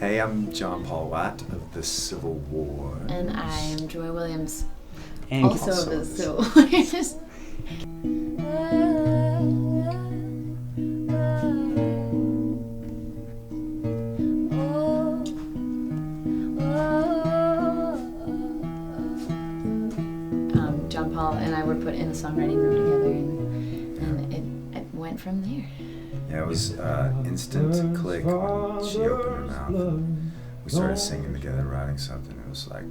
Hey, I'm John Paul White of the Civil War. And I'm Joy Williams, And also of the Civil Wars. John Paul and I were put in a songwriting room together, and it went from there. Yeah, it was instant click when she opened her mouth. We started singing together, writing something. It was like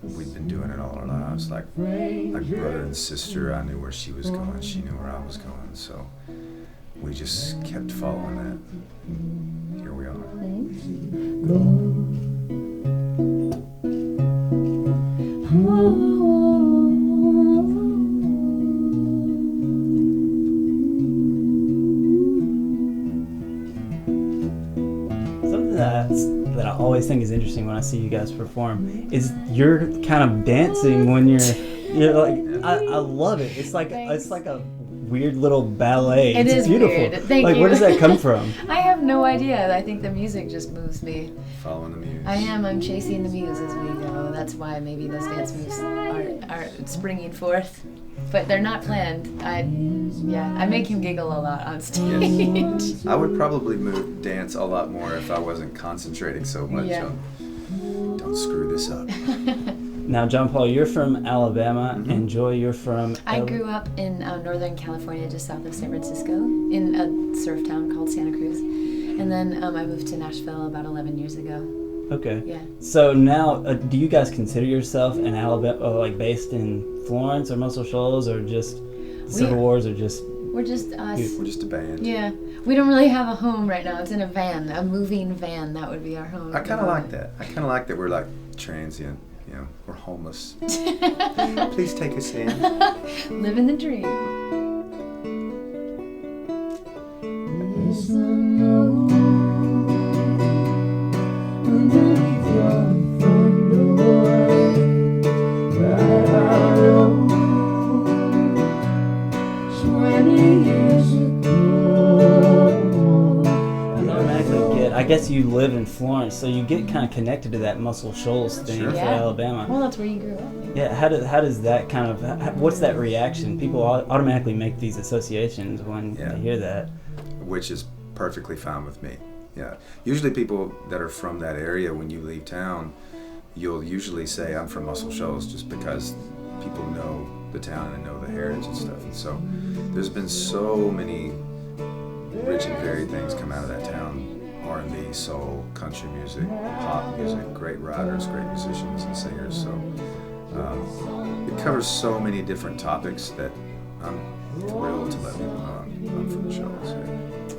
we'd been doing it all our lives, like brother and sister. I knew where she was going, she knew where I was going, so we just kept following that. And here we are. That I always think is interesting when I see you guys perform is you're kind of dancing when you're like I love it. It's like a weird little ballet. It it's is beautiful. Weird. Thank like you. Where does that come from? I have no idea. I think the music just moves me. Following the muse. I'm chasing the muse as we go. That's why maybe those dance moves are springing forth. But they're not planned. I make him giggle a lot on stage. Yes. I would probably dance a lot more if I wasn't concentrating so much on don't screw this up. Now, John Paul, you're from Alabama, and Joy, you're from... I grew up in Northern California, just south of San Francisco, in a surf town called Santa Cruz. And then I moved to Nashville about 11 years ago. Okay. Yeah. So now, do you guys consider yourself an Alabama, like based in Florence or Muscle Shoals, or just Civil Wars, or just... We're just us. We're just a band. Yeah. We don't really have a home right now. It's in a van, a moving van. That would be our home. I kind of like that. I kind of like that we're like transient. You know, we're homeless. Please take us in. Living the dream. I guess you live in Florence, so you get kind of connected to that Muscle Shoals thing for Alabama. Well, that's where you grew up. Yeah, how does that kind of, what's that reaction? People automatically make these associations when they hear that. Which is perfectly fine with me. Yeah. Usually people that are from that area, when you leave town, you'll usually say, I'm from Muscle Shoals, just because people know the town and know the heritage and stuff. And so there's been so many rich and varied things come out of that town. R&B, soul, country music, pop music, great writers, great musicians and singers. So it covers so many different topics that I'm thrilled to let people know I'm from the Shoals.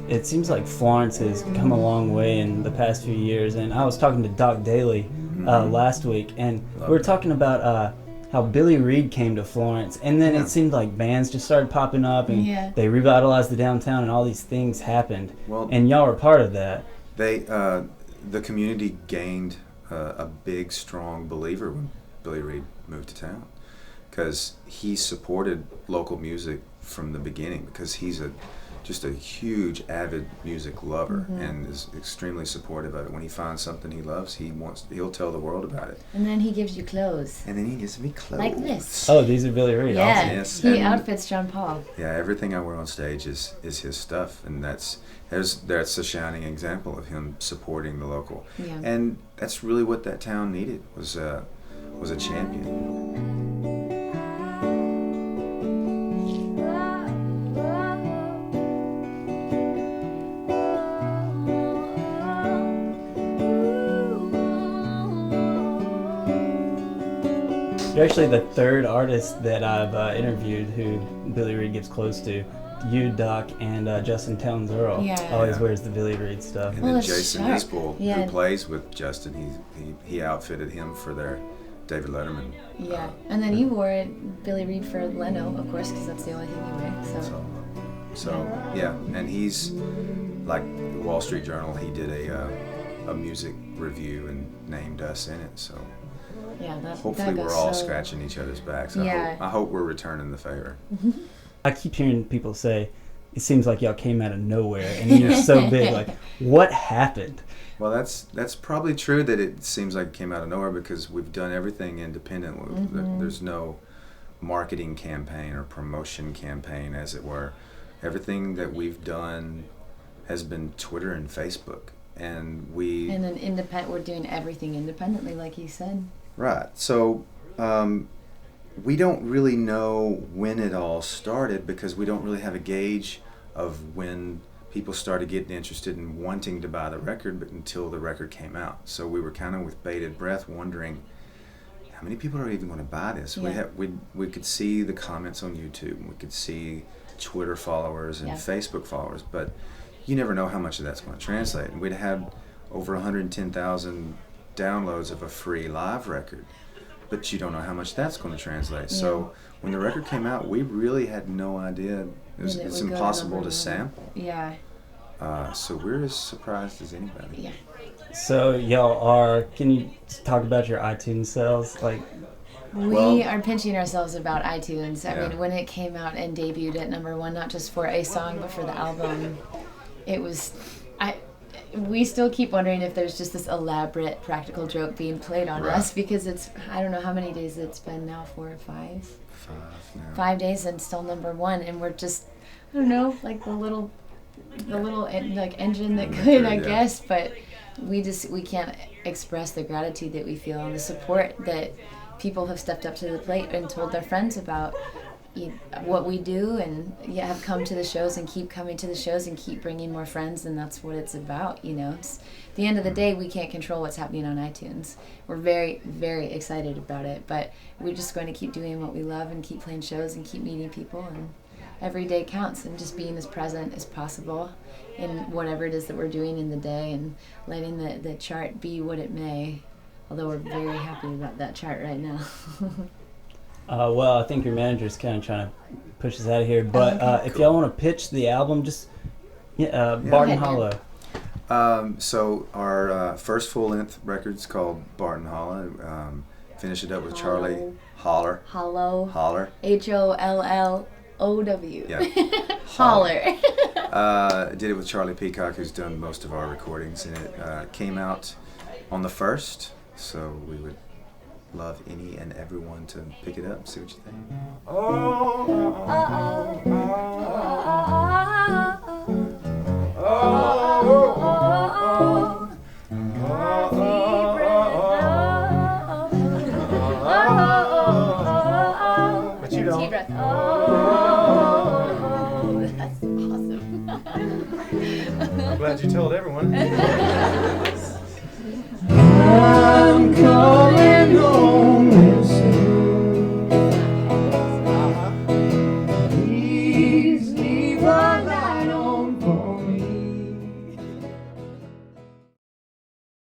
It seems like Florence has come a long way in the past few years, and I was talking to Doc Daly last week, and we were talking about how Billy Reed came to Florence, and then it seemed like bands just started popping up, and they revitalized the downtown, and all these things happened. Well, and y'all were part of that. The community gained a big, strong believer when Billy Reed moved to town, because he supported local music from the beginning, because he's just a huge avid music lover and is extremely supportive of it. When he finds something he loves, he'll tell the world about it. And then he gives you clothes. And then he gives me clothes. Like this. Oh, these are Billy Reed. Yeah, awesome. Yes, he outfits John Paul. Yeah, everything I wear on stage is his stuff, and that's a shining example of him supporting the local. Yeah. And that's really what that town needed, was a champion. You're actually the third artist that I've interviewed who Billy Reed gives close to. You, Doc, and Justin Towns Earl always wears the Billy Reed stuff. And then Jason Eastpool, who plays with Justin, he outfitted him for their David Letterman. Yeah, and then you wore it, Billy Reed, for Leno, of course, because that's the only thing you wear. So yeah, and he's like the Wall Street Journal. He did a music review and named us in it. So hopefully we're all scratching each other's backs. I hope we're returning the favor. I keep hearing people say it seems like y'all came out of nowhere, and you're so big. Like, what happened? Well, that's probably true that it seems like it came out of nowhere because we've done everything independently. There's no marketing campaign or promotion campaign, as it were. Everything that we've done has been Twitter and Facebook, and then we're doing everything independently, like you said. Right. So we don't really know when it all started because we don't really have a gauge of when people started getting interested in wanting to buy the record, but until the record came out. So we were kind of with bated breath wondering how many people are even going to buy this. Yeah. We could see the comments on YouTube, we could see Twitter followers and Facebook followers, but you never know how much of that's going to translate. And we'd had over 110,000 downloads of a free live record, but you don't know how much that's going to translate. Yeah. So when the record came out, we really had no idea. It's impossible to sample. Yeah. So we're as surprised as anybody. Yeah. So y'all can you talk about your iTunes sales? Like, we are pinching ourselves about iTunes. I mean, when it came out and debuted at #1, not just for a song, but for the album, it was, we still keep wondering if there's just this elaborate practical joke being played on us, because it's, I don't know how many days it's been now, 4 or 5? 5 now. 5 days and still #1, and we're just, I don't know, like the little like engine that could, I guess, but we can't express the gratitude that we feel and the support that people have stepped up to the plate and told their friends about what we do, and have come to the shows and keep coming to the shows and keep bringing more friends, and that's what it's about, It's, at the end of the day, we can't control what's happening on iTunes. We're very, very excited about it, but we're just going to keep doing what we love and keep playing shows and keep meeting people, and every day counts, and just being as present as possible in whatever it is that we're doing in the day, and letting the chart be what it may, although we're very happy about that chart right now. Well, I think your manager's kind of trying to push us out of here, but if y'all want to pitch the album, just Barton Hollow. So our first full-length record's called Barton Hollow. Finish it up with Charlie Holler. Hollow. Holler. HOLLOW. Yeah. Holler. Did it with Charlie Peacock, who's done most of our recordings, and it came out on the 1st, so we would love any and everyone to pick it up, see what you think. But you don't. That's awesome. I'm glad you told everyone.